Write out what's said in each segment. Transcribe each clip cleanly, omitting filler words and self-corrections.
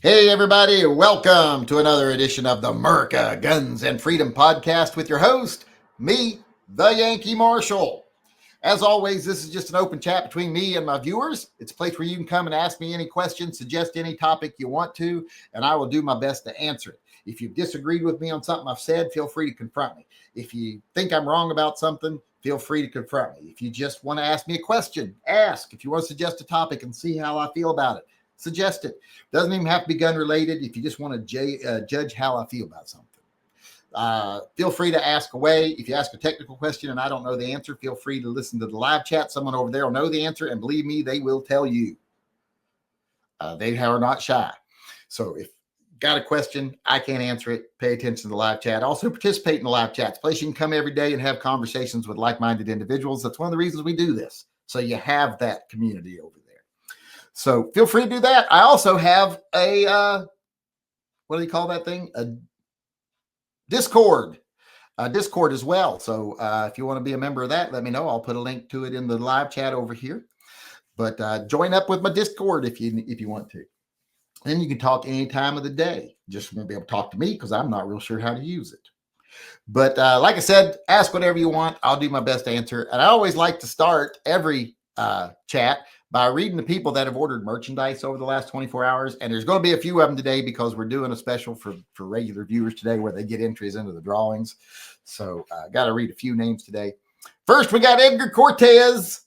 Hey, everybody, welcome to another edition of the America Guns and Freedom Podcast with your host, me, the Yankee Marshal. As always, this is just an open chat between me and my viewers. It's a place where you can come and ask me any questions, suggest any topic you want to, and I will do my best to answer it. If you've disagreed with me on something I've said, feel free to confront me. If you think I'm wrong about something, feel free to confront me. If you just want to ask me a question, ask. If you want to suggest a topic and see how I feel about it, suggest it. Doesn't even have to be gun related. If you just want to judge how I feel about something, feel free to ask away. If you ask a technical question and I don't know the answer, feel free to listen to the live chat. Someone over there will know the answer, and believe me, they will tell you. They are not shy. So if you got a question, I can't answer it, pay attention to the live chat. Also participate in the live chats. Place you can come every day and have conversations with like-minded individuals. That's one of the reasons we do this. So you have that community over there. So feel free to do that. I also have a, what do you call that thing? A Discord as well. So if you want to be a member of that, let me know. I'll put a link to it in the live chat over here. But join up with my Discord if you want to. And you can talk any time of the day. Just won't be able to talk to me because I'm not real sure how to use it. But like I said, ask whatever you want. I'll do my best to answer. And I always like to start every chat by reading the people that have ordered merchandise over the last 24 hours. And there's going to be a few of them today because we're doing a special for regular viewers today where they get entries into the drawings. So I got to read a few names today. First, we got Edgar Cortez.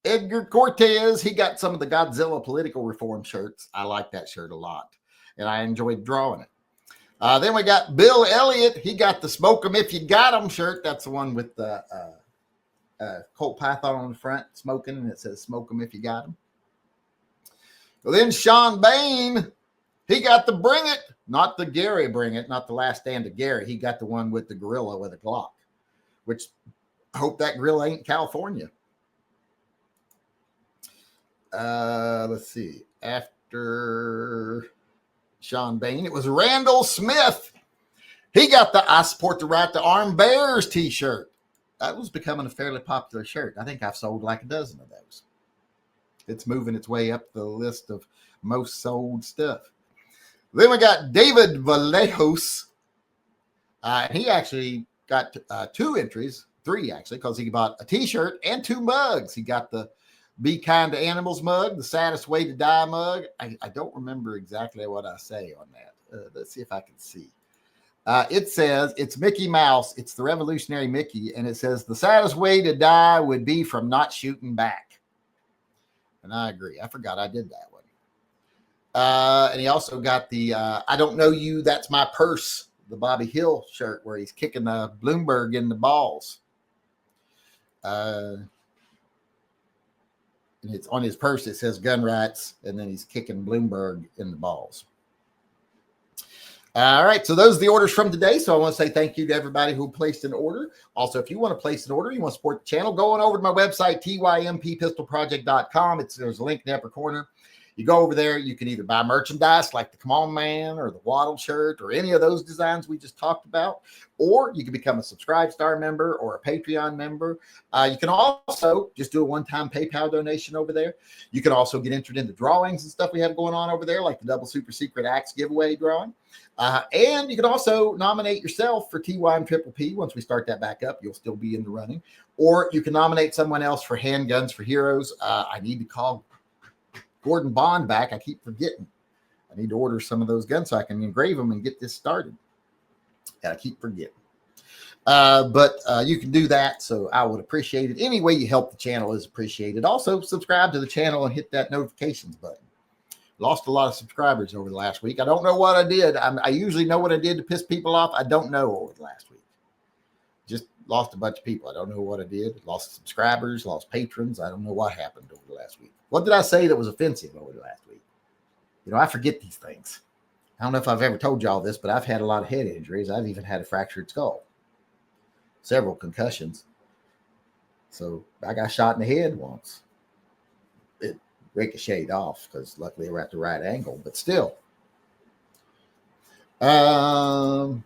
Edgar Cortez, he got some of the Godzilla political reform shirts. I like that shirt a lot, and I enjoyed drawing it. Then we got Bill Elliott. He got the Smoke 'em If You Got 'em shirt. That's the one with the Colt Python on the front, smoking, and it says "Smoke 'em if you got 'em." Well, then Sean Bain, he got the Bring It, not the Gary Bring It, not the Last Stand of Gary. He got the one with the gorilla with a Glock, which I hope that gorilla ain't California. Let's see. After Sean Bain, it was Randall Smith. He got the I Support the Right to Arm Bears t-shirt. That was becoming a fairly popular shirt. I think I've sold like a dozen of those. It's moving its way up the list of most sold stuff. Then we got David Vallejos. He actually got 2 entries, 3 actually, because he bought a t-shirt and 2 mugs. He got the Be Kind to Animals mug, the Saddest Way to Die mug. I don't remember exactly what I say on that. Let's see if I can see. It says, it's Mickey Mouse. It's the revolutionary Mickey. And it says, the saddest way to die would be from not shooting back. And I agree. I forgot I did that one. And he also got the I Don't Know You, That's My Purse, the Bobby Hill shirt where he's kicking Bloomberg in the balls. And it's on his purse. It says gun rights. And then he's kicking Bloomberg in the balls. All right, so those are the orders from today. So I want to say thank you to everybody who placed an order. Also, if you want to place an order, you want to support the channel, go on over to my website, tympistolproject.com. There's a link in the upper corner. You go over there, you can either buy merchandise like the Come On Man or the Waddle shirt or any of those designs we just talked about, or you can become a Subscribe Star member or a Patreon member. You can also just do a one-time PayPal donation over there. You can also get entered into drawings and stuff we have going on over there, like the Double Super Secret Axe giveaway drawing. And you can also nominate yourself for TYMP. Once we start that back up, you'll still be in the running. Or you can nominate someone else for Handguns for Heroes. I need to call Gordon Bond back. I keep forgetting. I need to order some of those guns so I can engrave them and get this started. I keep forgetting. But you can do that, so I would appreciate it. Any way you help the channel is appreciated. Also, subscribe to the channel and hit that notifications button. Lost a lot of subscribers over the last week. I don't know what I did. I usually know what I did to piss people off. I don't know over the last week. Just lost a bunch of people. I don't know what I did. Lost subscribers, lost patrons. I don't know what happened over the last week. What did I say that was offensive over the last week? You know, I forget these things. I don't know if I've ever told y'all this, but I've had a lot of head injuries. I've even had a fractured skull, several concussions. So I got shot in the head once. It ricocheted off because luckily we're at the right angle, but still. Where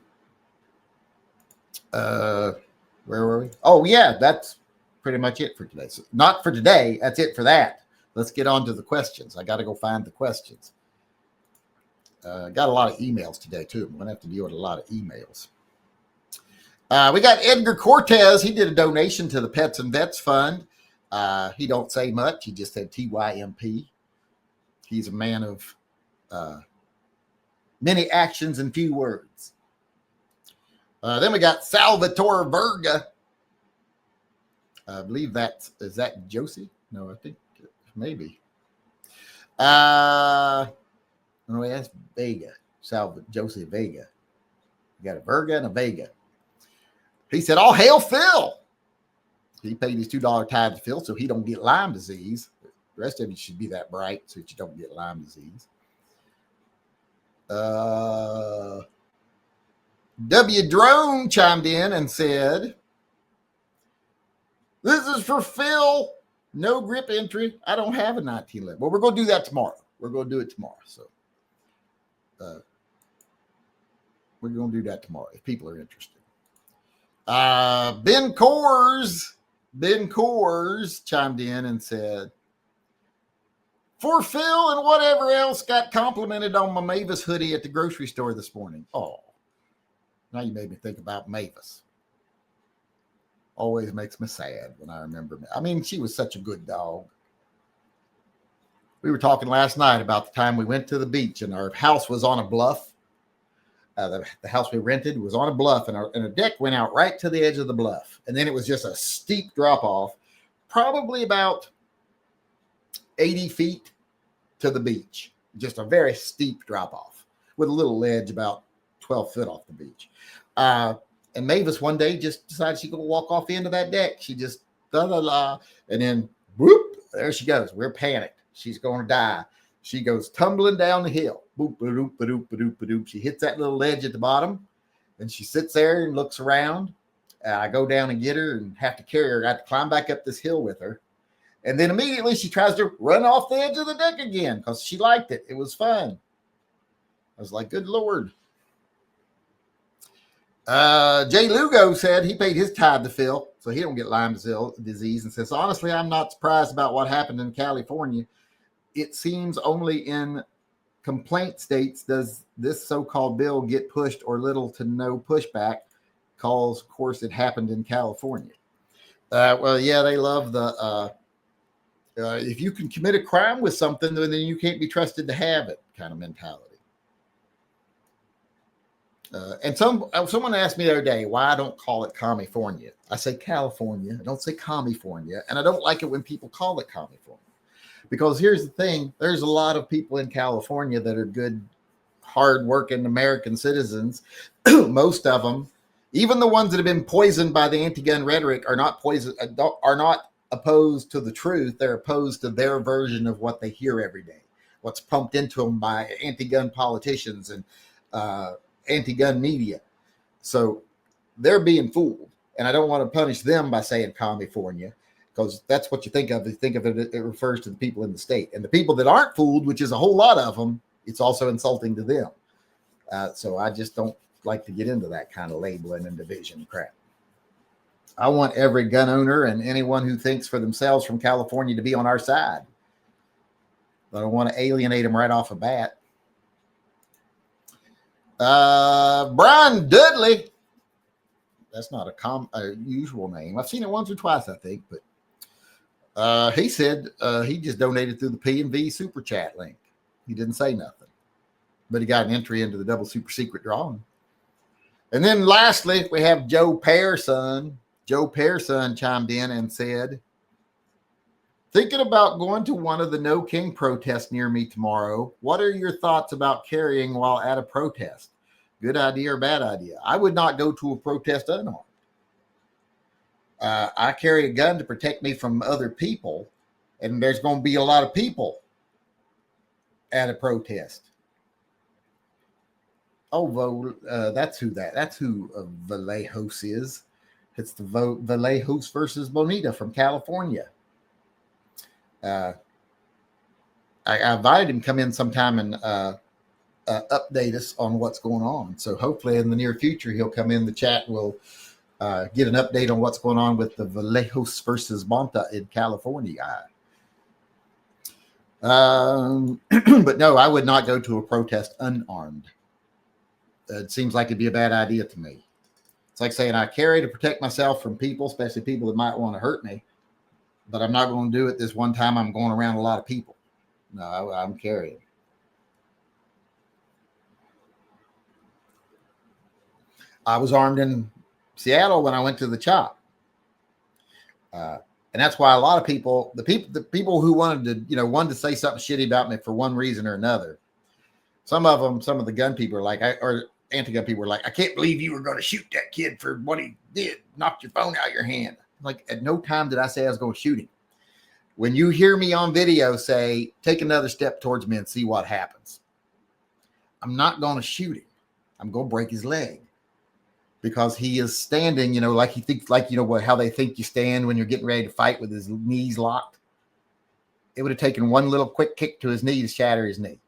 were we? Oh, yeah, that's pretty much it for today. So not for today. That's it for that. Let's get on to the questions. I got to go find the questions. Got a lot of emails today, too. I'm going to have to deal with a lot of emails. We got Edgar Cortez. He did a donation to the Pets and Vets Fund. He don't say much. He just said TYMP. He's a man of many actions and few words. Then we got Salvatore Verga. I believe is that Josie? No, I think maybe. No, that's Vega. Josie Vega. You got a Verga and a Vega. He said, "All hail Phil." He paid his $2 tithe to Phil so he don't get Lyme disease. The rest of you should be that bright so that you don't get Lyme disease. W. Drone chimed in and said, "This is for Phil. No grip entry. I don't have a 1911." Well, we're going to do that tomorrow. We're going to do it tomorrow. So we're going to do that tomorrow if people are interested. Ben Coors chimed in and said, "For Phil and whatever else got complimented on my Mavis hoodie at the grocery store this morning." Oh, now you made me think about Mavis. Always makes me sad when I remember. I mean, she was such a good dog. We were talking last night about the time we went to the beach and our house was on a bluff. The house we rented was on a bluff and a deck went out right to the edge of the bluff. And then it was just a steep drop off, probably about 80 feet to the beach. Just a very steep drop off with a little ledge about 12 foot off the beach. And Mavis one day just decided she's going to walk off the end of that deck. She just, and then whoop, there she goes. We're panicked. She's going to die. She goes tumbling down the hill. Boop, ba-doop, ba-doop, ba-doop, ba-doop. She hits that little ledge at the bottom, and she sits there and looks around. I go down and get her and have to carry her. I have to climb back up this hill with her. And then immediately she tries to run off the edge of the deck again because she liked it. It was fun. I was like, good Lord. Jay Lugo said he paid his tithe to Phil, so he don't get Lyme disease, and says, "Honestly, I'm not surprised about what happened in California. It seems only in complaint states does this so-called bill get pushed or little to no pushback, because, of course, it happened in California." Well, yeah, they love the if you can commit a crime with something, then you can't be trusted to have it kind of mentality. And someone asked me the other day why I don't call it California. I say California. I don't say California. And I don't like it when people call it California. Because here's the thing. There's a lot of people in California that are good, hard-working American citizens. Most of them, even the ones that have been poisoned by the anti-gun rhetoric, are not opposed to the truth. They're opposed to their version of what they hear every day, what's pumped into them by anti-gun politicians and anti-gun media. So they're being fooled. And I don't want to punish them by saying California, because that's what you think of. You think of it, it refers to the people in the state. And the people that aren't fooled, which is a whole lot of them, it's also insulting to them. So I just don't like to get into that kind of labeling and division crap. I want every gun owner and anyone who thinks for themselves from California to be on our side. But I don't want to alienate them right off the bat. Brian Dudley. That's not a usual name. I've seen it once or twice, I think, but he said he just donated through the P&V super chat link. He didn't say nothing, but he got an entry into the double super secret drawing. And then lastly, we have Joe Pearson. Joe Pearson chimed in and said, "Thinking about going to one of the No King protests near me tomorrow. What are your thoughts about carrying while at a protest? Good idea or bad idea?" I would not go to a protest unarmed. I carry a gun to protect me from other people, and there's going to be a lot of people at a protest. Oh, that's who Vallejos is. It's the Vallejos versus Bonita from California. I invited him to come in sometime and update us on what's going on. So hopefully in the near future, he'll come in the chat and we'll get an update on what's going on with the Vallejos versus Bonta in California. But no, I would not go to a protest unarmed. It seems like it'd be a bad idea to me. It's like saying I carry to protect myself from people, especially people that might want to hurt me, but I'm not going to do it this one time I'm going around a lot of people. No, I'm carrying. I was armed in Seattle when I went to the CHOP. And that's why a lot of people, the people who wanted to say something shitty about me for one reason or another. Some of the gun people are like, or anti-gun people were like, I can't believe you were going to shoot that kid for what he did, knocked your phone out of your hand. Like, at no time did I say I was going to shoot him. When you hear me on video say, take another step towards me and see what happens, I'm not going to shoot him. I'm going to break his leg. Because he is standing, like he thinks, like, how they think you stand when you're getting ready to fight with his knees locked. It would have taken one little quick kick to his knee to shatter his knee.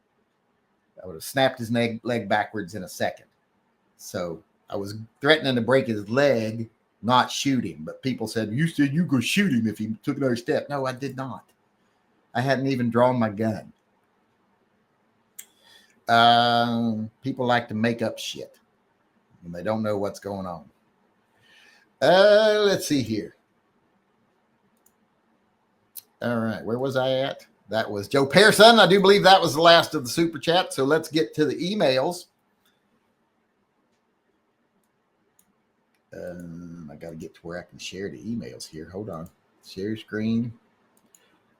I would have snapped his leg backwards in a second. So I was threatening to break his leg, not shoot him. But people said, you said you could shoot him if he took another step. No, I did not. I hadn't even drawn my gun. People like to make up shit when they don't know what's going on. Let's see here. All right, where was I at? That was Joe Pearson. I do believe that was the last of the super chat. So let's get to the emails. I got to get to where I can share the emails here. Hold on. Share screen.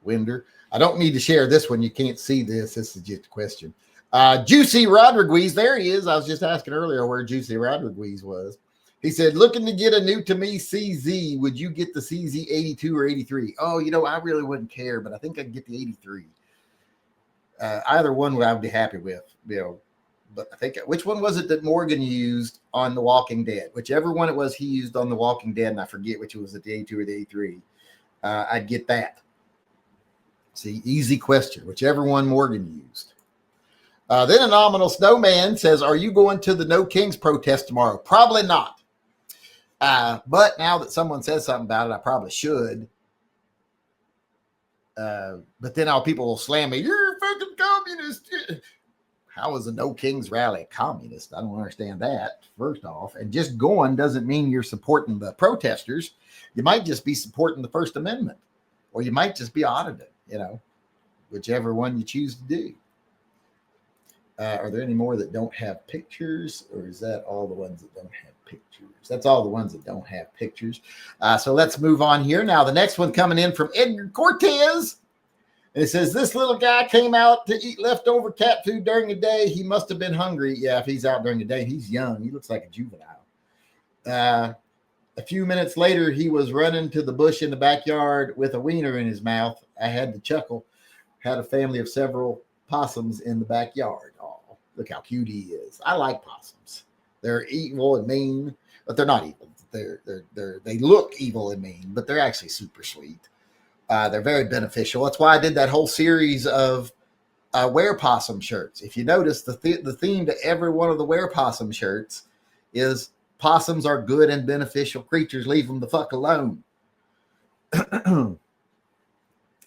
Winder. I don't need to share this one. You can't see this. This is just a question. Juicy Rodriguez, there he is. I was just asking earlier where Juicy Rodriguez was. He said, looking to get a new to me CZ. Would you get the CZ 82 or 83? Oh, I really wouldn't care, but I think I'd get the 83. Either one I would be happy with, But I think, which one was it that Morgan used on The Walking Dead? Whichever one it was he used on The Walking Dead, and I forget which was it, the 82 or the 83. I'd get that. See, easy question. Whichever one Morgan used. Then a nominal snowman says, are you going to the No Kings protest tomorrow? Probably not. But now that someone says something about it, I probably should. But then people will slam me. You're a fucking communist. How is a No Kings rally a communist? I don't understand that, first off. And just going doesn't mean you're supporting the protesters. You might just be supporting the First Amendment. Or you might just be audited, whichever one you choose to do. Are there any more that don't have pictures, or is that all the ones that don't have pictures? That's all the ones that don't have pictures. So let's move on here. Now, the next one coming in from Edgar Cortez. And it says, this little guy came out to eat leftover cat food during the day. He must have been hungry. Yeah, if he's out during the day, he's young. He looks like a juvenile. A few minutes later, he was running to the bush in the backyard with a wiener in his mouth. I had to chuckle. Had a family of several possums in the backyard. Oh, look how cute he is. I like possums. They're evil and mean, but they're not evil. They look evil and mean, but they're actually super sweet. They're very beneficial. That's why I did that whole series of wear possum shirts. If you notice, the theme to every one of the wear possum shirts is possums are good and beneficial creatures. Leave them the fuck alone.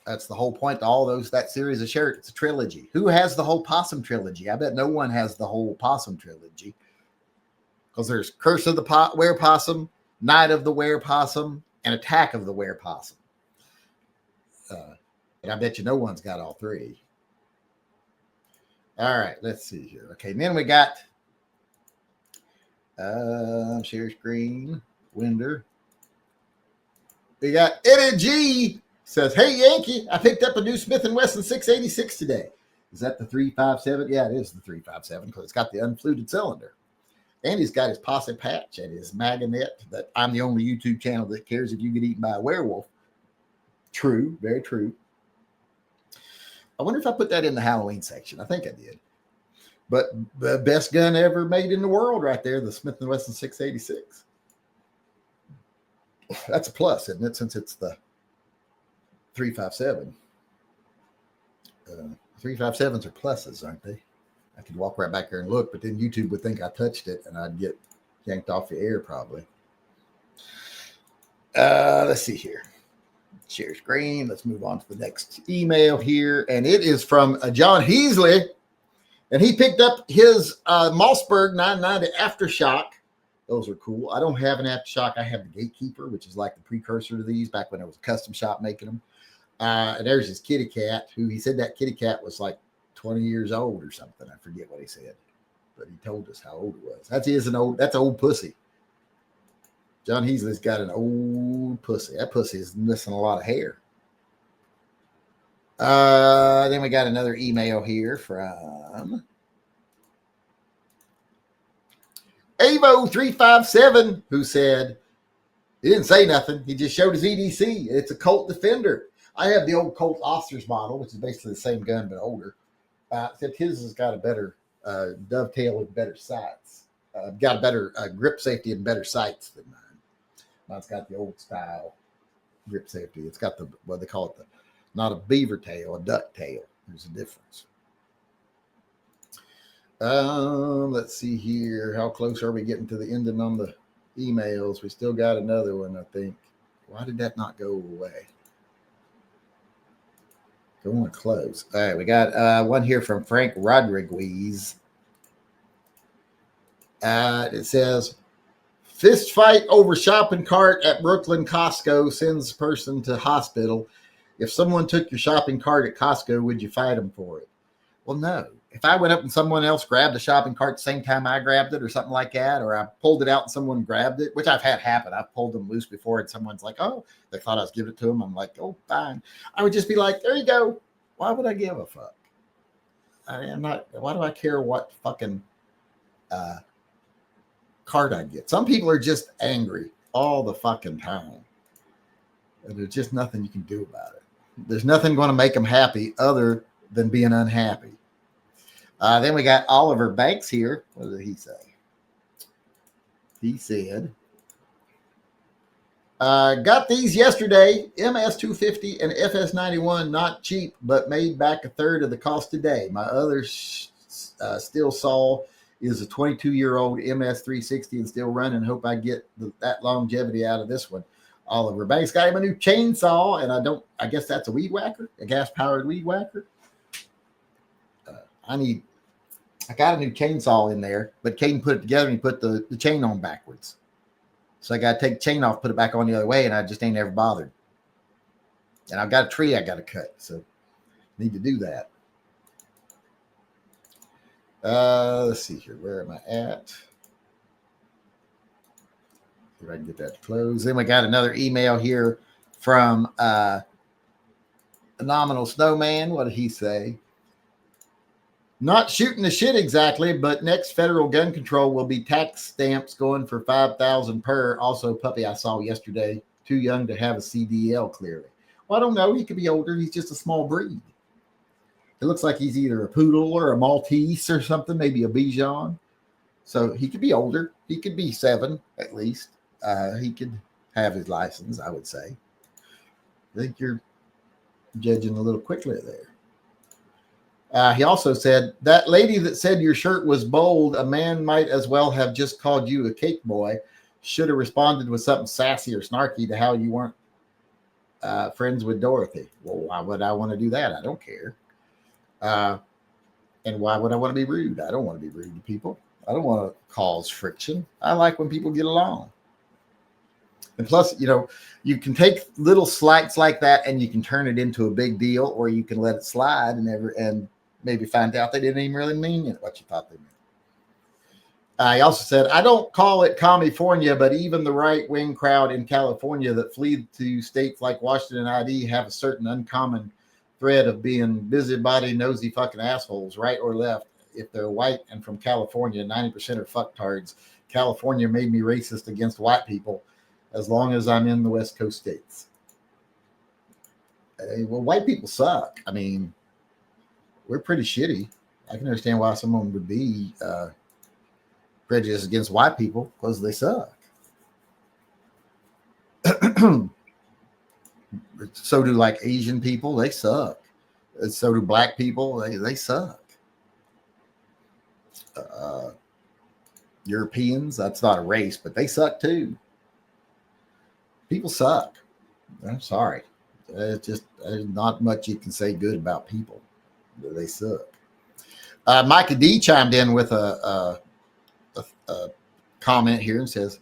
That's the whole point to all that series of shirts. It's a trilogy. Who has the whole possum trilogy? I bet no one has the whole possum trilogy. Because there's Curse of the Were-Possum, Night of the Were-Possum, and Attack of the Were-Possum. But I bet you no one's got all three. All right, let's see here. Okay, and then we got share screen, Winder. We got Eddie G says, hey, Yankee, I picked up a new Smith & Wesson 686 today. Is that the 357? Yeah, it is the 357 because it's got the unfluted cylinder. And he's got his posse patch and his magnet that I'm the only YouTube channel that cares if you get eaten by a werewolf. True, very true. I wonder if I put that in the Halloween section. I think I did. But the best gun ever made in the world right there, the Smith & Wesson 686. That's a plus, isn't it, since it's the 357. 357s are pluses, aren't they? I could walk right back there and look, but then YouTube would think I touched it and I'd get yanked off the air probably. Let's see here. Share screen. Let's move on to the next email here. And it is from John Heasley. And he picked up his Mossberg 990 Aftershock. Those are cool. I don't have an Aftershock. I have the Gatekeeper, which is like the precursor to these back when there was a custom shop making them. And there's his kitty cat, who he said that kitty cat was like 20 years old or something. I forget what he said, but he told us how old it was. That's an old pussy. John Heasley's got an old pussy. That pussy is missing a lot of hair. Then we got another email here from Avo357, who said, he didn't say nothing. He just showed his EDC. It's a Colt Defender. I have the old Colt Officer's model, which is basically the same gun, but older. Except his has got a better dovetail with better sights. Got a better grip safety and better sights than mine. Mine's got the old style grip safety. It's got the, what they call it, not a beaver tail, a duck tail. There's a difference. Let's see here. How close are we getting to the ending on the emails? We still got another one, I think. Why did that not go away? Going close. All right, we got one here from Frank Rodriguez. It says, fist fight over shopping cart at Brooklyn Costco sends person to hospital. If someone took your shopping cart at Costco, would you fight them for it? Well, no. If I went up and someone else grabbed the shopping cart the same time I grabbed it or something like that, or I pulled it out and someone grabbed it, which I've had happen. I've pulled them loose before and someone's like, oh, they thought I was giving it to them. I'm like, oh, fine. I would just be like, there you go. Why would I give a fuck? Why do I care what fucking cart I get? Some people are just angry all the fucking time. And there's just nothing you can do about it. There's nothing going to make them happy other than being unhappy. Then we got Oliver Banks here. What did he say? He said, got these yesterday, MS250 and FS91, not cheap, but made back a third of the cost today. My other still saw is a 22-year-old MS360 and still running. Hope I get that longevity out of this one. Oliver Banks got him a new chainsaw, and I guess that's a weed whacker, a gas-powered weed whacker. I got a new chainsaw in there, but Caden put it together and he put the chain on backwards. So I got to take the chain off, put it back on the other way, and I just ain't ever bothered. And I've got a tree I got to cut, so need to do that. Let's see here. Where am I at? See if I can get that to close. Then we got another email here from Phenomenal Snowman. What did he say? Not shooting the shit exactly, but next federal gun control will be tax stamps going for $5,000 per. Also, puppy I saw yesterday, too young to have a CDL clearly. Well, I don't know. He could be older. He's just a small breed. It looks like he's either a poodle or a Maltese or something, maybe a Bichon. So he could be older. He could be 7 at least. He could have his license, I would say. I think you're judging a little quickly there. He also said, that lady that said your shirt was bold, a man might as well have just called you a cake boy. Should have responded with something sassy or snarky to how you weren't friends with Dorothy. Well, why would I want to do that? I don't care. And why would I want to be rude? I don't want to be rude to people. I don't want to cause friction. I like when people get along. And plus, you can take little slights like that and you can turn it into a big deal, or you can let it slide and maybe find out they didn't even really mean what you thought they meant. He also said, I don't call it California, but even the right-wing crowd in California that flee to states like Washington ID have a certain uncommon thread of being busybody, nosy fucking assholes, right or left. If they're white and from California, 90% are fucktards. California made me racist against white people as long as I'm in the West Coast states. Well, white people suck. I mean, we're pretty shitty. I can understand why someone would be prejudiced against white people because they suck. So do like Asian people, they suck. So do black people, they suck. Europeans, that's not a race, but they suck too. People suck. I'm sorry. Just there's not much you can say good about people. They suck. Micah D chimed in with a comment here and says,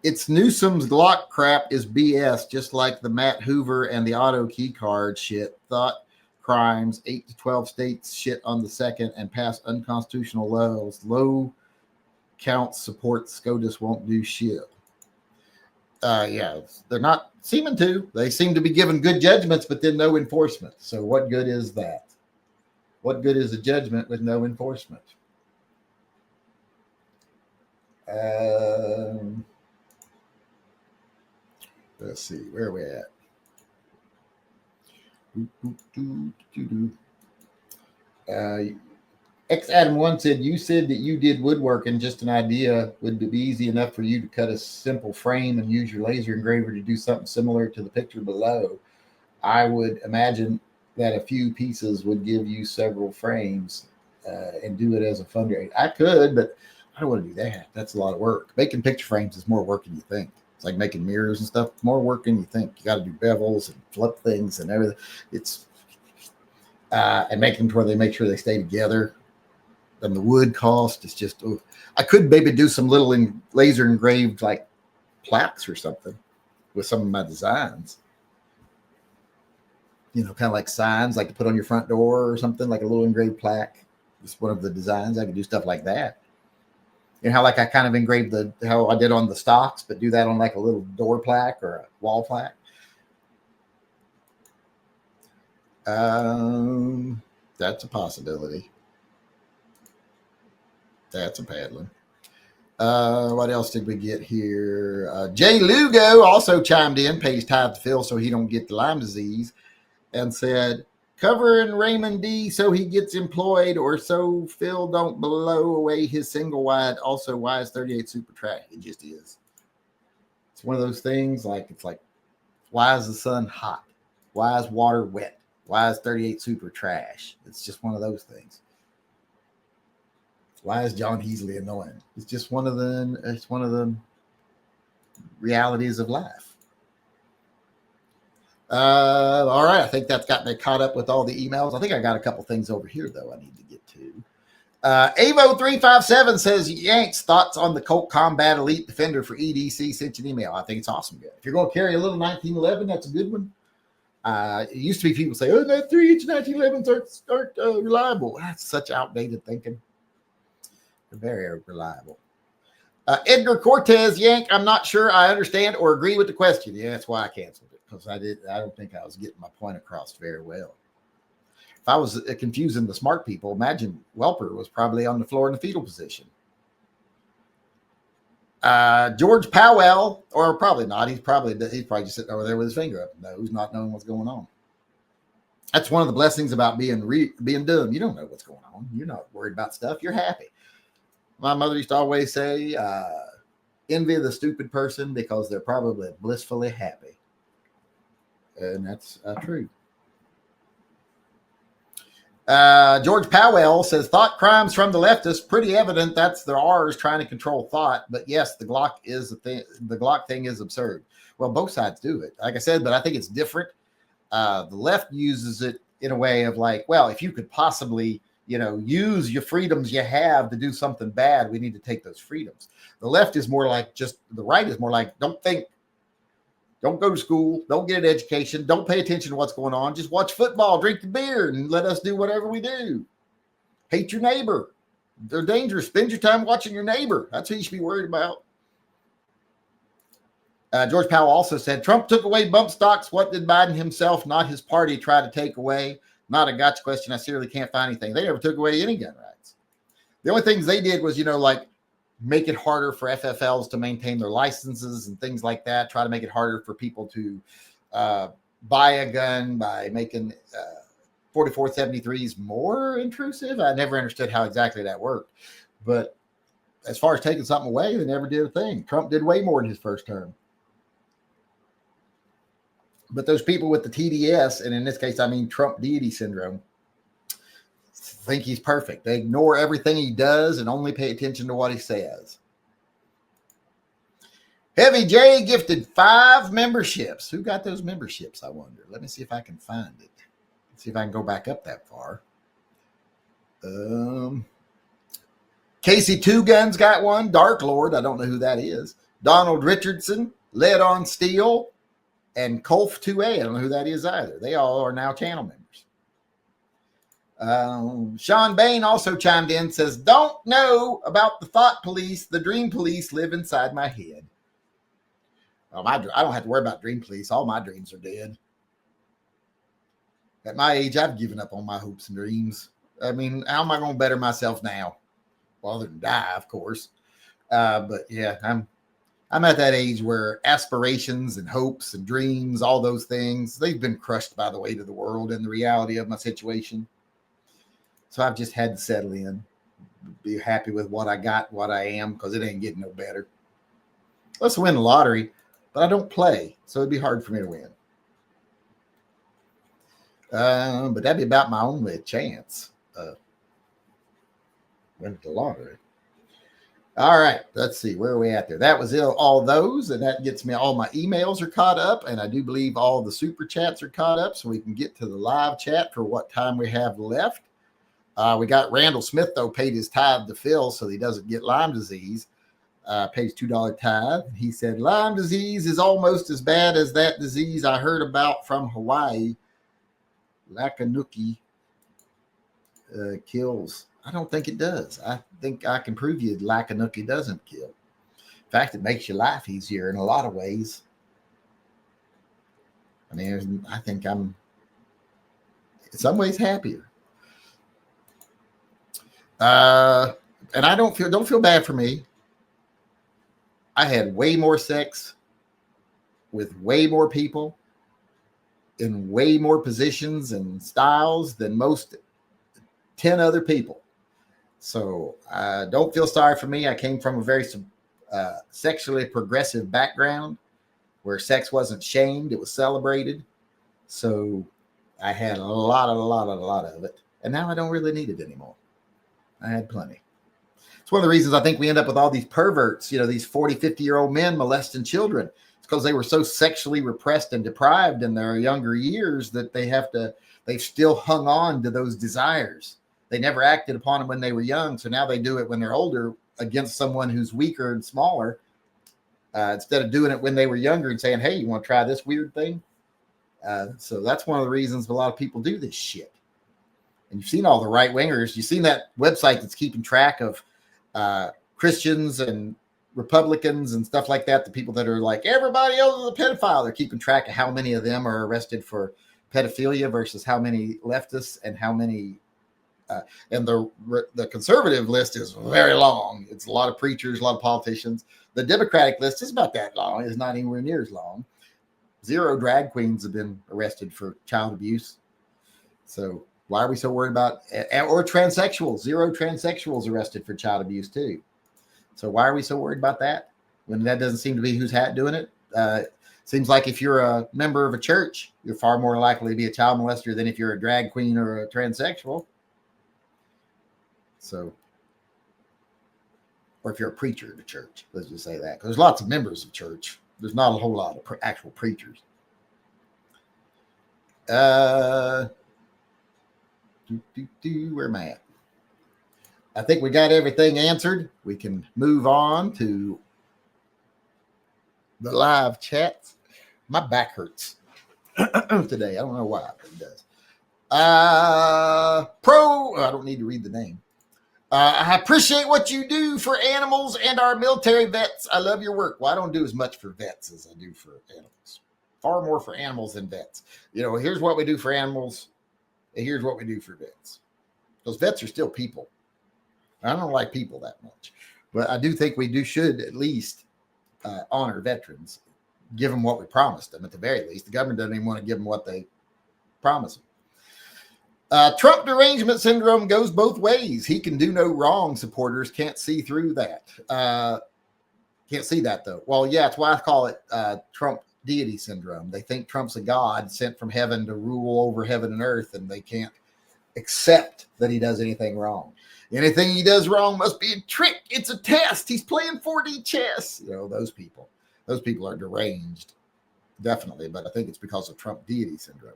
"It's Newsom's Glock crap is BS, just like the Matt Hoover and the auto key card shit. Thought crimes, 8 to 12 states shit on the second and pass unconstitutional laws. Low count support SCOTUS won't do shit." Yeah, they're not seeming to. They seem to be giving good judgments, but then no enforcement. So what good is that? What good is a judgment with no enforcement? Let's see, where are we at? X Adam 1 said, "You said that you did woodworking. Just an idea. Would it be easy enough for you to cut a simple frame and use your laser engraver to do something similar to the picture below? I would imagine that a few pieces would give you several frames and do it as a fundraiser." I could, but I don't want to do that. That's a lot of work. Making picture frames is more work than you think. It's like making mirrors and stuff. More work than you think. You got to do bevels and flip things and everything. It's and making where they make sure they stay together. And the wood cost is just. I could maybe do some little laser engraved like plaques or something with some of my designs. Kind of like signs, like to put on your front door or something, like a little engraved plaque. It's one of the designs. I could do stuff like that. How like I kind of engraved how I did on the stocks, but do that on like a little door plaque or a wall plaque. That's a possibility. That's a paddling. What else did we get here? Jay Lugo also chimed in, pays tithe to Phil so he don't get the Lyme disease, and said, "Covering Raymond D so he gets employed or so Phil don't blow away his single wide. Also, why is 38 super trash?" It just is. It's one of those things it's like, why is the sun hot? Why is water wet? Why is 38 super trash? It's just one of those things. Why is John Heasley annoying? It's just one of the realities of life. All right. I think that's got me caught up with all the emails. I think I got a couple things over here, though, I need to get to. Avo357 says, "Yanks, thoughts on the Colt Combat Elite Defender for EDC? Sent you an email." I think it's awesome. Good. If you're going to carry a little 1911, that's a good one. It used to be people say, "Oh, that 3-inch 1911s aren't reliable." That's such outdated thinking. They're very reliable. Edgar Cortez, "Yank, I'm not sure I understand or agree with the question." Yeah, that's why I canceled it, because I don't think I was getting my point across very well. If I was confusing the smart people, imagine Welper was probably on the floor in the fetal position. George Powell, or probably not. He's probably just sitting over there with his finger up his nose, not knowing what's going on. That's one of the blessings about being dumb. You don't know what's going on. You're not worried about stuff. You're happy. My mother used to always say, "Envy the stupid person because they're probably blissfully happy." And that's true. George Powell says, "Thought crimes from the leftists, pretty evident that's their R's trying to control thought. But yes, the Glock is a thing. The Glock thing is absurd." Well, both sides do it, like I said, but I think it's different. The left uses it in a way of like, well, if you could possibly, use your freedoms you have to do something bad, we need to take those freedoms. The left is more like the right is more like, don't think, don't go to school, don't get an education, don't pay attention to what's going on, just watch football, drink the beer, and let us do whatever we do. Hate your neighbor. They're dangerous. Spend your time watching your neighbor. That's who you should be worried about. George Powell also said, "Trump took away bump stocks. What did Biden himself, not his party, try to take away? Not a gotcha question. I seriously can't find anything. They never took away any gun rights. The only things they did was, like make it harder for FFLs to maintain their licenses and things like that. Try to make it harder for people to buy a gun by making 4473s more intrusive. I never understood how exactly that worked. But as far as taking something away, they never did a thing. Trump did way more in his first term. But those people with the TDS, and in this case, I mean Trump deity syndrome, think he's perfect. They ignore everything he does and only pay attention to what he says. Heavy J gifted 5 memberships. Who got those memberships, I wonder? Let me see if I can find it. Let's see if I can go back up that far. Casey Two Guns got one. Dark Lord, I don't know who that is. Donald Richardson, Lead on Steel, and Colf 2A. I don't know who that is either. They all are now channel members. Sean Bain also chimed in, says, don't know about the thought police. The dream police live inside my head. I don't have to worry about dream police. All my dreams are dead. At my age, I've given up on my hopes and dreams. I mean, how am I going to better myself now? Well, other than die, of course. But yeah, I'm at that age where aspirations and hopes and dreams, all those things, they've been crushed by the weight of the world and the reality of my situation. So I've just had to settle in, be happy with what I got, what I am, because it ain't getting no better. Let's win the lottery, but I don't play, so it'd be hard for me to win. But that'd be about my only chance. Win the lottery. All right, let's see. Where are we at there? That was all those, and that gets me all my emails are caught up, and I do believe all the super chats are caught up, so we can get to the live chat for what time we have left. We got Randall Smith, though, paid his tithe to Phil so he doesn't get Lyme disease. Pays $2 tithe. He said, Lyme disease is almost as bad as that disease I heard about from Hawaii. Lakanuki kills. I don't think it does. I think I can prove you Lakanuki doesn't kill. In fact, it makes your life easier in a lot of ways. I mean, I think I'm in some ways happier. And I don't feel bad for me. I had way more sex with way more people in way more positions and styles than most 10 other people. So don't feel sorry for me. I came from a very sexually progressive background where sex wasn't shamed. It was celebrated. So I had a lot of it. And now I don't really need it anymore. I had plenty. It's one of the reasons I think we end up with all these perverts, these 40, 50-year-old men molesting children. It's because they were so sexually repressed and deprived in their younger years that they've still hung on to those desires. They never acted upon them when they were young. So now they do it when they're older against someone who's weaker and smaller. Instead of doing it when they were younger and saying, hey, you want to try this weird thing? So that's one of the reasons a lot of people do this shit. And you've seen all the right wingers. You've seen that website that's keeping track of Christians and Republicans and stuff like that. The people that are like, everybody else is a pedophile. They're keeping track of how many of them are arrested for pedophilia versus how many leftists and how many. And the conservative list is very long. It's a lot of preachers, a lot of politicians. The Democratic list is about that long. It's not anywhere near as long. 0 drag queens have been arrested for child abuse. So why are we so worried about, or transsexuals? 0 transsexuals arrested for child abuse too. So why are we so worried about that when that doesn't seem to be who's doing it? Seems like if you're a member of a church, you're far more likely to be a child molester than if you're a drag queen or a transsexual. So, or if you're a preacher at a church, let's just say that. Because there's lots of members of church. There's not a whole lot of actual preachers. Where am I at? I think we got everything answered. We can move on to the live chats. My back hurts today. I don't know why, but it does. I don't need to read the name. I appreciate what you do for animals and our military vets. I love your work. Well, I don't do as much for vets as I do for animals. Far more for animals than vets. Here's what we do for animals, and here's what we do for vets. Those vets are still people. I don't like people that much, but I do think we should at least honor veterans, give them what we promised them at the very least. The government doesn't even want to give them what they promised them. Trump derangement syndrome goes both ways. He can do no wrong. Supporters can't see through that. Can't see that, though. Well, yeah, that's why I call it Trump deity syndrome. They think Trump's a god sent from heaven to rule over heaven and earth, and they can't accept that he does anything wrong. Anything he does wrong must be a trick. It's a test. He's playing 4D chess. Those people. Those people are deranged, definitely, but I think it's because of Trump deity syndrome.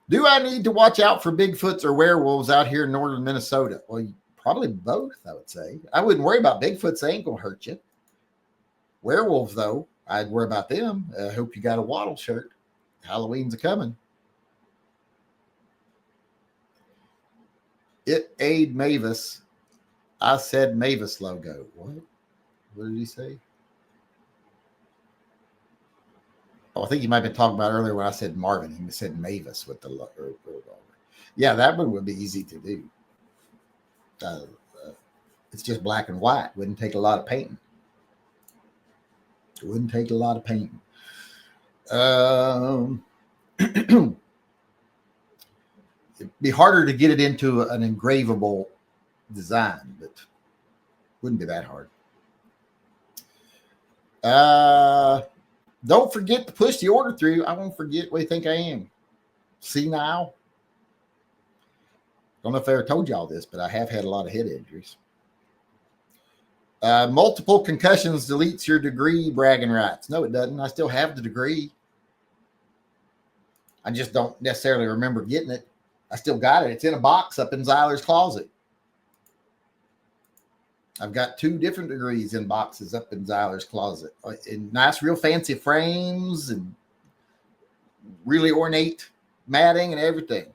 Do I need to watch out for Bigfoots or werewolves out here in northern Minnesota? Well, probably both, I would say. I wouldn't worry about Bigfoots. They ain't going to hurt you. Werewolves, though, I'd worry about them. I hope you got a Waddle shirt. Halloween's a-coming. It aid Mavis. I said Mavis logo. What? What did he say? Oh, I think you might have been talking about earlier when I said Marvin. He said Mavis with the logo. Yeah, that one would be easy to do. It's just black and white. Wouldn't take a lot of painting. It wouldn't take a lot of painting. It'd be harder to get it into an engravable design, but wouldn't be that hard. Don't forget to push the order through. I won't forget. What do you think I am? Senile? Don't know if I ever told you all this, but I have had a lot of head injuries. Multiple concussions deletes your degree bragging rights. No, it doesn't. I still have the degree. I just don't necessarily remember getting it. I still got it. It's in a box up in Zyler's closet. I've got 2 different degrees in boxes up in Zyler's closet. In nice, real fancy frames and really ornate matting and everything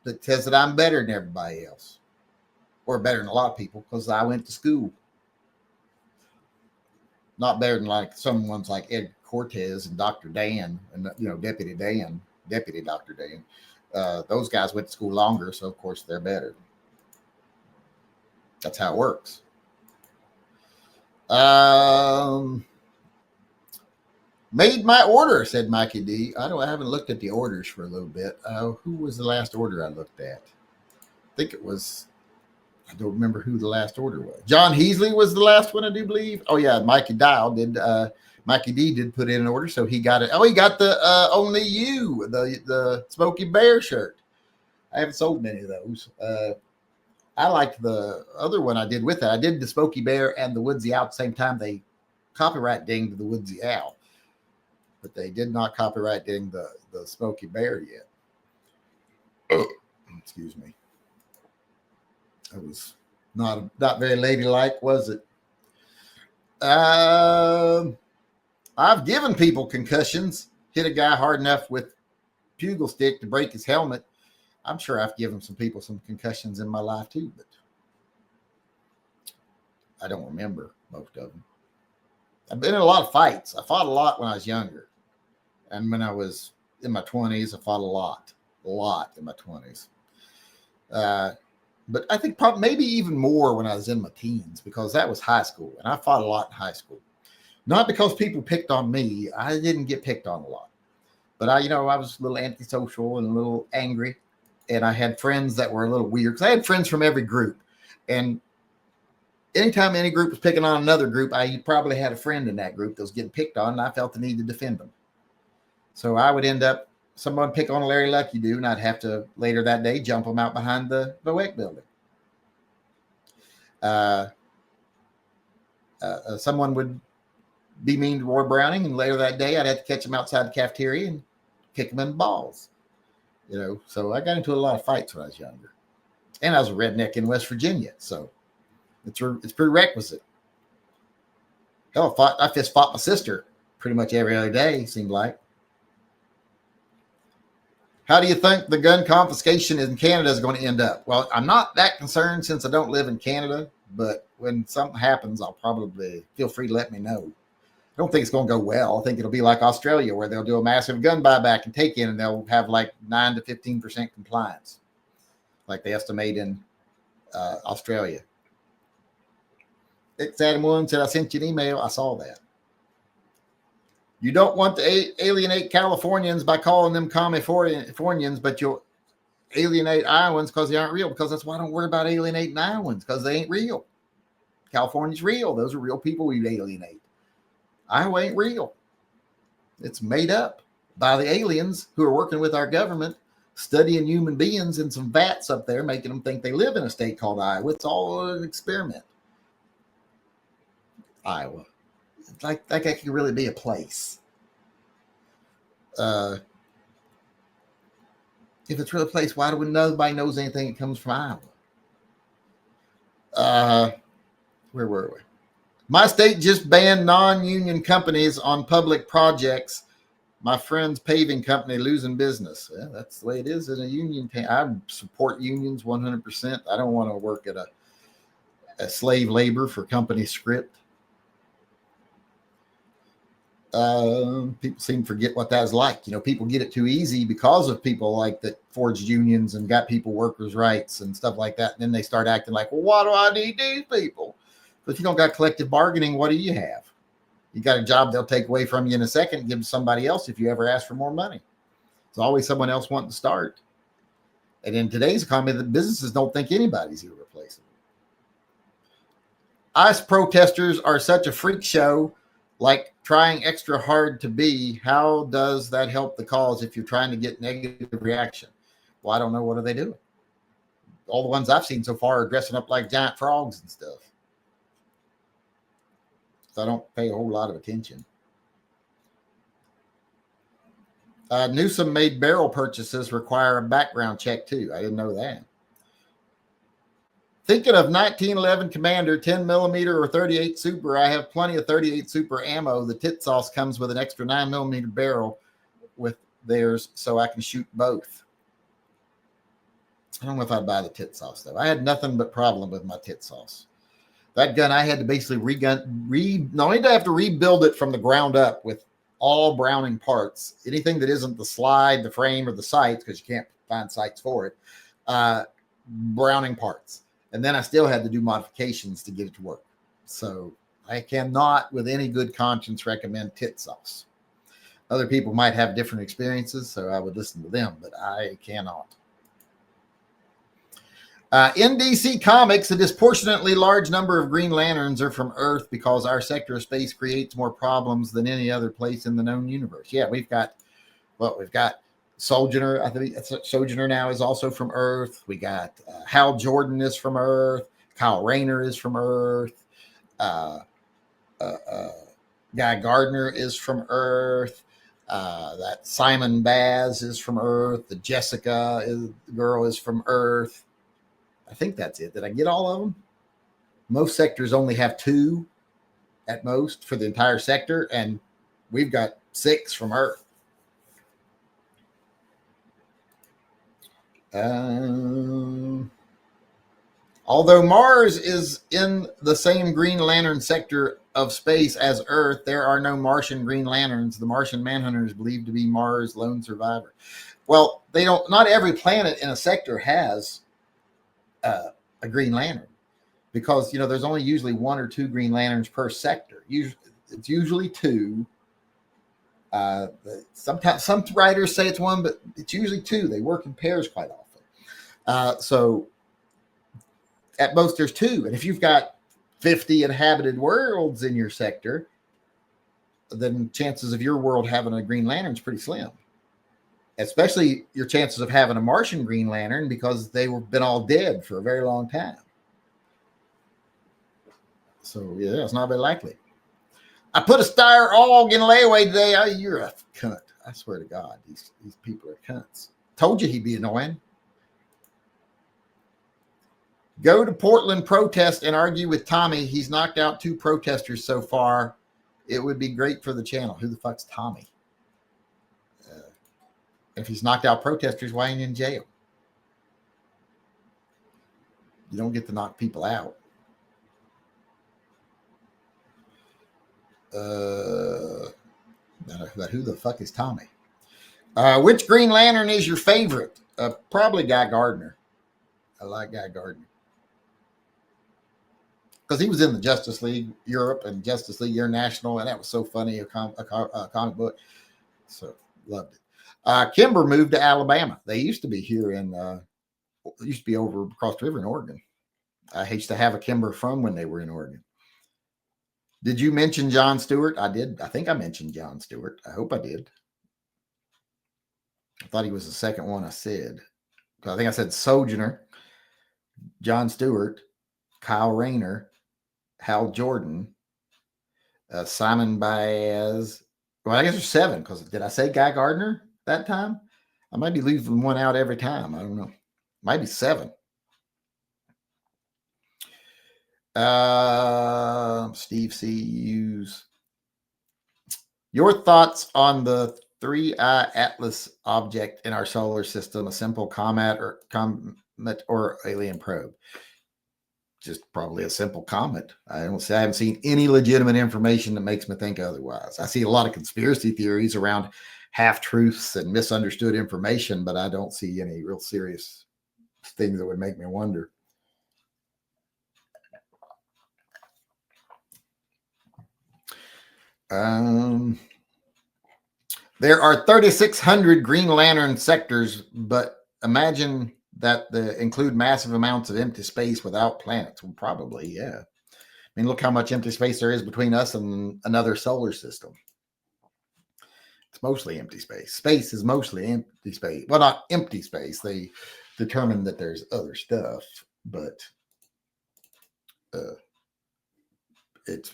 that says that I'm better than everybody else. Or better than a lot of people because I went to school. Not better than like some ones like Ed Cortez and Dr. Dan and, Deputy Dr. Dan. Those guys went to school longer, so of course they're better. That's how it works. Made my order, said Mikey D. I haven't looked at the orders for a little bit. Who was the last order I looked at? I think it was, I don't remember who the last order was. John Heasley was the last one, I do believe. Oh yeah, Mikey D did put in an order, so he got it. Oh, he got the Only You, the Smokey Bear shirt. I haven't sold many of those. I liked the other one I did with it. I did the Smokey Bear and the Woodsy Owl at the same time. They copyright dinged the Woodsy Owl, but they did not copyright ding the Smokey Bear yet. Excuse me. It was not very ladylike, was it? I've given people concussions, hit a guy hard enough with bugle stick to break his helmet. I'm sure I've given some people some concussions in my life too, but I don't remember most of them. I've been in a lot of fights. I fought a lot when I was younger. And when I was in my 20s, I fought a lot in my 20s. But I think probably maybe even more when I was in my teens, because that was high school. And I fought a lot in high school. Not because people picked on me. I didn't get picked on a lot. But I was a little antisocial and a little angry. And I had friends that were a little weird. Because I had friends from every group. And anytime any group was picking on another group, I probably had a friend in that group that was getting picked on. And I felt the need to defend them. So I would end up, someone pick on Larry Lucky Dude, and I'd have to later that day jump him out behind the WEC building. Someone would be mean to Roy Browning, and later that day I'd have to catch him outside the cafeteria and kick him in the balls. So I got into a lot of fights when I was younger. And I was a redneck in West Virginia, so it's prerequisite. Hell, I fist fought my sister pretty much every other day, seemed like. How do you think the gun confiscation in Canada is going to end up? Well, I'm not that concerned since I don't live in Canada, but when something happens, I'll probably feel free to let me know. I don't think it's going to go well. I think it'll be like Australia, where they'll do a massive gun buyback and take in, and they'll have like 9 to 15% compliance, like they estimate in Australia. It's Adam Williams said, I sent you an email. I saw that. You don't want to alienate Californians by calling them Californians, but you'll alienate Iowans because they aren't real. Because that's why I don't worry about alienating Iowans, because they ain't real. California's real. Those are real people we alienate. Iowa ain't real. It's made up by the aliens who are working with our government, studying human beings in some vats up there, making them think they live in a state called Iowa. It's all an experiment. Iowa. like that could really be a place. If it's really a place, why do nobody knows anything that comes from Iowa? Where were we? My state just banned non-union companies on public projects. My friend's paving company losing business. Yeah, that's the way it is in a union. I support unions 100%. I don't want to work at a slave labor for company script. People seem to forget what that's like. People get it too easy because of people like that forged unions and got people workers' rights and stuff like that. And then they start acting like, well, why do I need these people? But if you don't got collective bargaining, what do you have? You got a job they'll take away from you in a second, give to somebody else if you ever ask for more money. There's always someone else wanting to start. And in today's economy, the businesses don't think anybody's irreplaceable. ICE protesters are such a freak show, like trying extra hard to be. How does that help the cause if you're trying to get negative reaction? Well, I don't know. What are they doing? All the ones I've seen so far are dressing up like giant frogs and stuff. So I don't pay a whole lot of attention. Newsom made barrel purchases require a background check too. I didn't know that. Thinking of 1911 Commander, 10 millimeter or 38 Super. I have plenty of 38 Super ammo. The tit sauce comes with an extra 9 millimeter barrel with theirs, so I can shoot both. I don't know if I'd buy the tit sauce though. I had nothing but problem with my tit sauce. That gun, I had to basically not only did I have to rebuild it from the ground up with all Browning parts, anything that isn't the slide, the frame, or the sights, because you can't find sights for it, Browning parts. And then I still had to do modifications to get it to work. So I cannot, with any good conscience, recommend tit sauce. Other people might have different experiences, so I would listen to them, but I cannot. In DC Comics, a disproportionately large number of Green Lanterns are from Earth because our sector of space creates more problems than any other place in the known universe. Yeah, we've got Sojourner. I think Sojourner now is also from Earth. We got Hal Jordan is from Earth. Kyle Rayner is from Earth. Guy Gardner is from Earth. That Simon Baz is from Earth. The Jessica girl is from Earth. I think that's it. Did I get all of them? Most sectors only have 2 at most for the entire sector, and we've got 6 from Earth. Although Mars is in the same Green Lantern sector of space as Earth, there are no Martian Green Lanterns. The Martian Manhunter is believed to be Mars' lone survivor. Well, they don't. Not every planet in a sector has a Green Lantern, because there's only usually 1 or 2 Green Lanterns per sector. It's usually 2. Sometimes some writers say it's 1, but it's usually 2. They work in pairs quite often. So at most there's 2, and if you've got 50 inhabited worlds in your sector, then chances of your world having a Green Lantern is pretty slim. Especially your chances of having a Martian Green Lantern, because they've been all dead for a very long time. So, yeah, it's not very likely. I put a Steyr AUG in layaway today. Oh, you're a cunt. I swear to God, these people are cunts. Told you he'd be annoying. Go to Portland protest and argue with Tommy. He's knocked out 2 protesters so far. It would be great for the channel. Who the fuck's Tommy? If he's knocked out protesters, why ain't he in jail? You don't get to knock people out. But who the fuck is Tommy? Which Green Lantern is your favorite? Probably Guy Gardner. I like Guy Gardner, because he was in the Justice League Europe and Justice League International, and that was so funny, a comic book. So loved it. Kimber moved to Alabama. They used to be here used to be over across the river in Oregon. I used to have a Kimber from when they were in Oregon. Did you mention John Stewart? I did. I think I mentioned John Stewart. I hope I did. I thought he was the second one I said. I think I said Sojourner, John Stewart, Kyle Rayner, Hal Jordan, Simon Baez. Well, I guess there's 7 because did I say Guy Gardner that time? I might be leaving one out every time. I don't know. Might be 7. Steve C. Hughes. Your thoughts on the 3-eye Atlas object in our solar system, a simple comet or alien probe? Just probably a simple comet. I haven't seen any legitimate information that makes me think otherwise. I see a lot of conspiracy theories around half-truths and misunderstood information, but I don't see any real serious things that would make me wonder. There are 3,600 Green Lantern sectors, but imagine that include massive amounts of empty space without planets. Well, probably, yeah. I mean, look how much empty space there is between us and another solar system. It's mostly empty space. Space is mostly empty space. Well, not empty space. They determine that there's other stuff, but it's,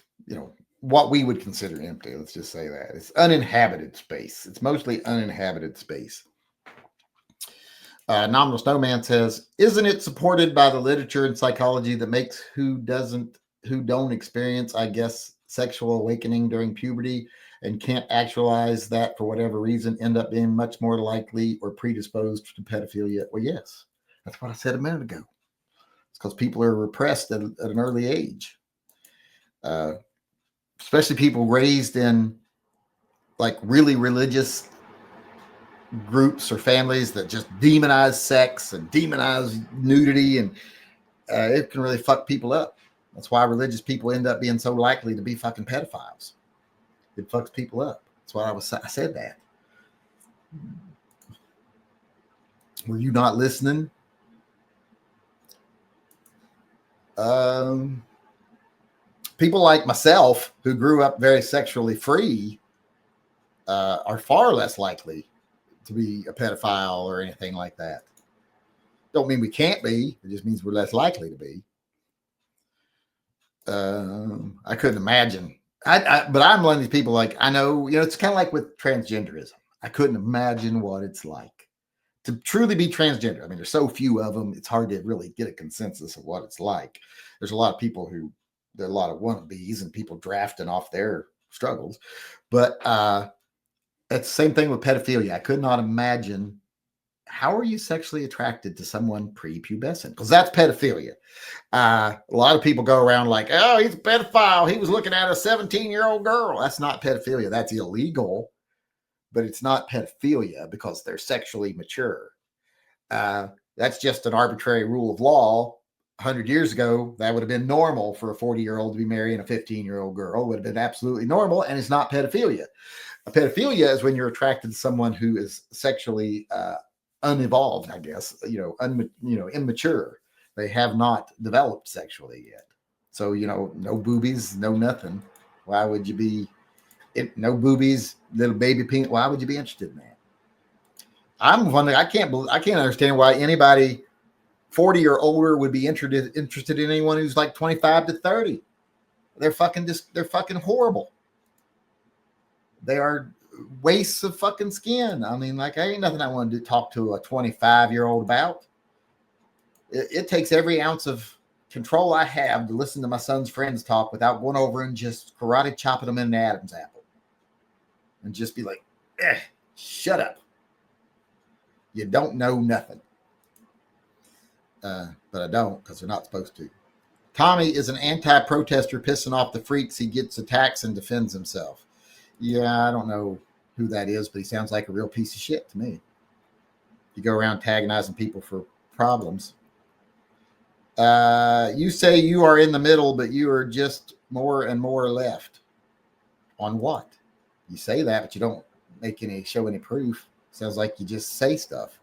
what we would consider empty. Let's just say that. It's uninhabited space. It's mostly uninhabited space. Nominal Snowman says, isn't it supported by the literature and psychology that makes who don't experience, I guess, sexual awakening during puberty and can't actualize that for whatever reason end up being much more likely or predisposed to pedophilia? Well, yes. That's what I said a minute ago. It's because people are repressed at an early age. Especially people raised in like really religious groups or families that just demonize sex and demonize nudity, and it can really fuck people up. That's why religious people end up being so likely to be fucking pedophiles. It fucks people up. That's why I said that. Were you not listening? People like myself who grew up very sexually free are far less likely to be a pedophile or anything like that. Don't mean we can't be. It just means we're less likely to be. I couldn't imagine. But I'm one of these people, like, I know, it's kind of like with transgenderism. I couldn't imagine what it's like to truly be transgender. I mean, there's so few of them. It's hard to really get a consensus of what it's like. There's a lot of people there are a lot of wannabes and people drafting off their struggles. But it's the same thing with pedophilia. I could not imagine, how are you sexually attracted to someone prepubescent? Because that's pedophilia. A lot of people go around like, oh, he's a pedophile. He was looking at a 17-year-old girl. That's not pedophilia. That's illegal, but it's not pedophilia because they're sexually mature. That's just an arbitrary rule of law. 100 years ago, that would have been normal for a 40-year-old to be marrying a 15-year-old girl. It would have been absolutely normal, and it's not pedophilia. A pedophilia is when you're attracted to someone who is sexually unevolved, I guess, immature. They have not developed sexually yet. So, no boobies, no nothing. Why would you be, no boobies, little baby penis? Why would you be interested in that? I'm wondering, I can't understand why anybody 40 or older would be interested in anyone who's like 25 to 30. They're fucking horrible. They are wastes of fucking skin. I mean, like, ain't nothing I want to talk to a 25-year-old about. It takes every ounce of control I have to listen to my son's friends talk without going over and just karate chopping them in an Adam's apple. And just be like, shut up. You don't know nothing. But I don't, because they're not supposed to. Tommy is an anti-protester pissing off the freaks. He gets attacks and defends himself. Yeah, I don't know who that is, but he sounds like a real piece of shit to me. You go around antagonizing people for problems. You say you are in the middle, but you are just more and more left. On what? You say that, but you don't show any proof. Sounds like you just say stuff.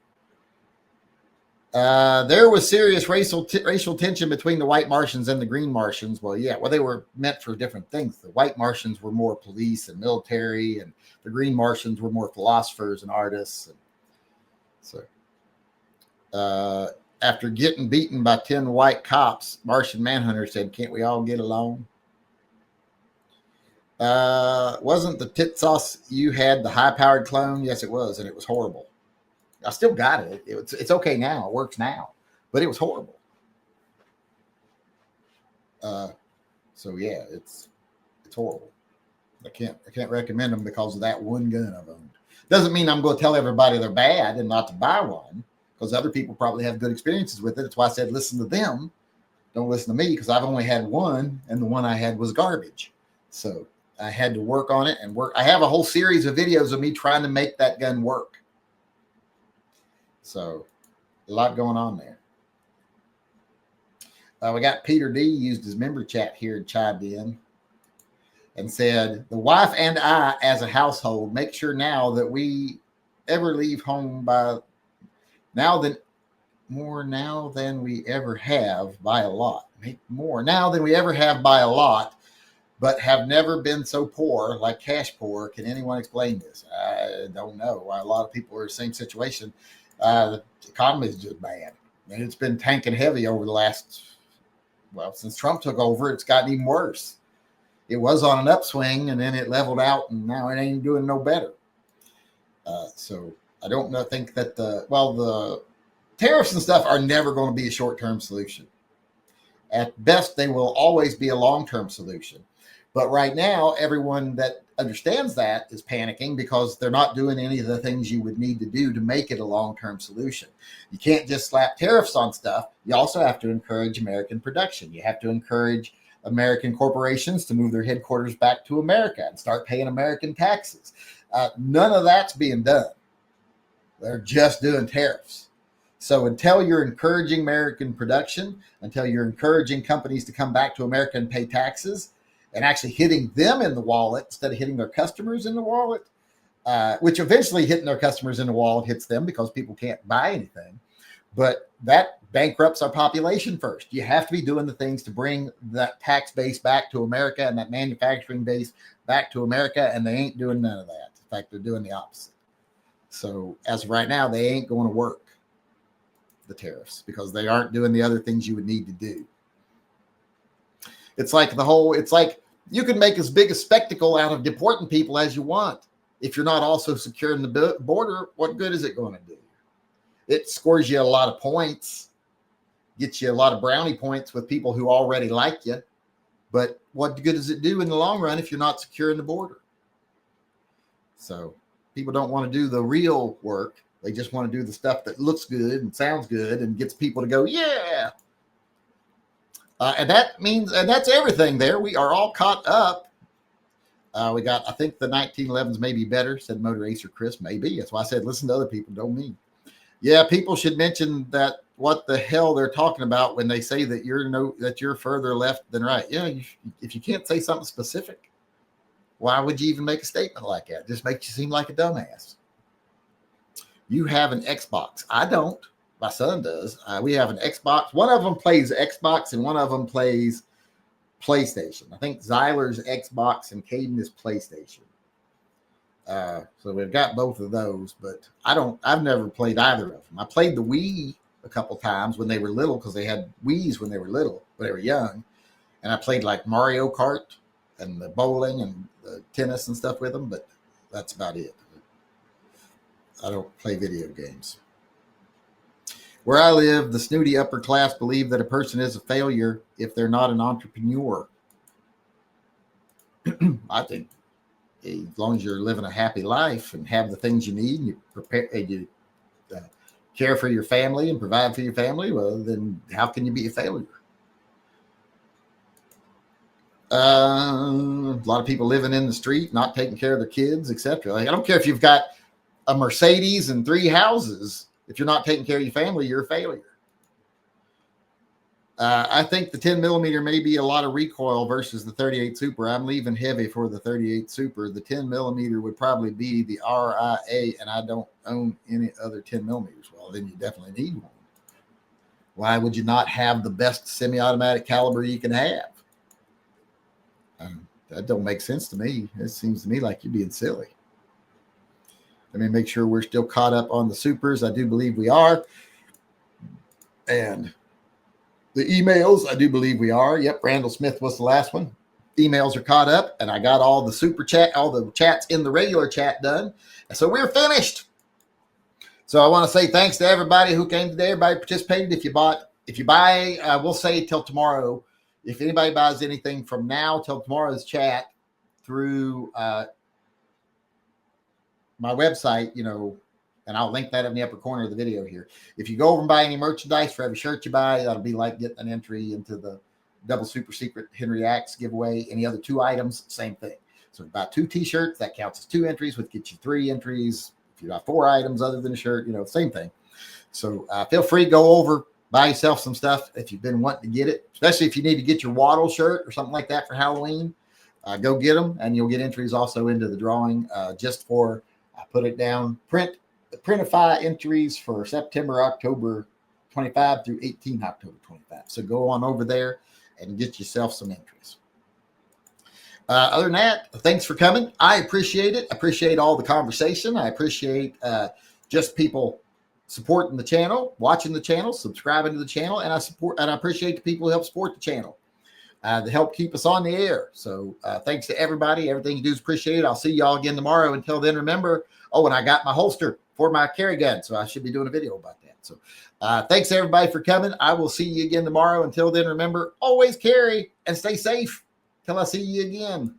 There was serious racial tension between the white Martians and the green Martians. Well, yeah, they were meant for different things. The white Martians were more police and military, and the green Martians were more philosophers and artists. And so, after getting beaten by 10 white cops, Martian Manhunter said, "Can't we all get along?" Wasn't the tit sauce you had the high-powered clone? Yes, it was, and it was horrible. I still got it. It's okay now. It works now, but it was horrible. So yeah, it's horrible. I can't recommend them because of that one gun I've owned. Doesn't mean I'm going to tell everybody they're bad and not to buy one, because other people probably have good experiences with it. That's why I said listen to them. Don't listen to me, because I've only had one, and the one I had was garbage. So I had to work on it and work. I have a whole series of videos of me trying to make that gun work. So a lot going on there. We got Peter D used his member chat here and chimed in and said, the wife and I as a household make sure now that we ever leave home by more now than we ever have by a lot. Make more now than we ever have by a lot, but have never been so poor, like cash poor. Can anyone explain this? I don't know. A lot of people are in the same situation. The economy is just bad. And it's been tanking heavy over the last, since Trump took over, it's gotten even worse. It was on an upswing, and then it leveled out, and now it ain't doing no better. So I don't think that the tariffs and stuff are never going to be a short-term solution. At best, they will always be a long-term solution. But right now, everyone that understands that is panicking because they're not doing any of the things you would need to do to make it a long-term solution. You can't just slap tariffs on stuff. You also have to encourage American production. You have to encourage American corporations to move their headquarters back to America and start paying American taxes. None of that's being done. They're just doing tariffs. So until you're encouraging American production, until you're encouraging companies to come back to America and pay taxes, and actually hitting them in the wallet instead of hitting their customers in the wallet, which eventually hitting their customers in the wallet hits them because people can't buy anything. But that bankrupts our population first. You have to be doing the things to bring that tax base back to America and that manufacturing base back to America, and they ain't doing none of that. In fact, they're doing the opposite. So as of right now, they ain't going to work, the tariffs, because they aren't doing the other things you would need to do. It's like you can make as big a spectacle out of deporting people as you want. If you're not also securing the border, what good is it going to do? It scores you a lot of points, gets you a lot of brownie points with people who already like you. But what good does it do in the long run if you're not securing the border? So people don't want to do the real work. They just want to do the stuff that looks good and sounds good and gets people to go, yeah. And that's everything there. We are all caught up. We got, I think the 1911s may be better, said Motor Racer Chris. Maybe. That's why I said listen to other people, don't me. Yeah, people should mention that what the hell they're talking about when they say that you're further left than right. Yeah, if you can't say something specific, why would you even make a statement like that? It just makes you seem like a dumbass. You have an Xbox. I don't. My son does. We have an Xbox. One of them plays Xbox and one of them plays PlayStation. I think Zyler's Xbox and Caden is PlayStation. So we've got both of those, but I've never played either of them. I played the Wii a couple times when they were little, because they had Wiis when they were little, when they were young. And I played like Mario Kart and the bowling and the tennis and stuff with them, but that's about it. I don't play video games. Where I live, the snooty upper class believe that a person is a failure if they're not an entrepreneur. I think as long as you're living a happy life and have the things you need, and you prepare, and you care for your family and provide for your family, well, then how can you be a failure? A lot of people living in the street, not taking care of their kids, etc. Like, I don't care if you've got a Mercedes and 3 houses. If you're not taking care of your family, you're a failure. I think the 10 millimeter may be a lot of recoil versus the 38 Super. I'm leaving heavy for the 38 Super. The 10 millimeter would probably be the RIA, and I don't own any other 10 millimeters. Well, then you definitely need one. Why would you not have the best semi-automatic caliber you can have? That don't make sense to me. It seems to me like you're being silly. Let me make sure we're still caught up on the Supers. I do believe we are. And the emails, I do believe we are. Yep, Randall Smith was the last one. emails are caught up, and I got all the super chat, all the chats in the regular chat done. And so we're finished. So I want to say thanks to everybody who came today, everybody participated. If you buy, we'll say till tomorrow. If anybody buys anything from now till tomorrow's chat through my website, and I'll link that in the upper corner of the video here. If you go over and buy any merchandise for every shirt you buy, that'll be like getting an entry into the double super secret Henry Axe giveaway. Any other 2 items, same thing. So if you buy 2 t-shirts, that counts as 2 entries, which gets you 3 entries. If you buy 4 items other than a shirt, same thing. So feel free to go over, buy yourself some stuff if you've been wanting to get it, especially if you need to get your Waddle shirt or something like that for Halloween. Go get them, and you'll get entries also into the drawing just for, I put it down, printify entries for September, October 25 through 18 October 25. So go on over there and get yourself some entries. Other than that, thanks for coming. I appreciate it. I appreciate all the conversation. I appreciate just people supporting the channel, watching the channel, subscribing to the channel, and I appreciate the people who help support the channel to help keep us on the air. So thanks to everybody. Everything you do is appreciated. I'll see y'all again tomorrow. Until then, remember, and I got my holster for my carry gun, so I should be doing a video about that. So thanks everybody for coming. I will see you again tomorrow. Until then, remember, always carry and stay safe till I see you again.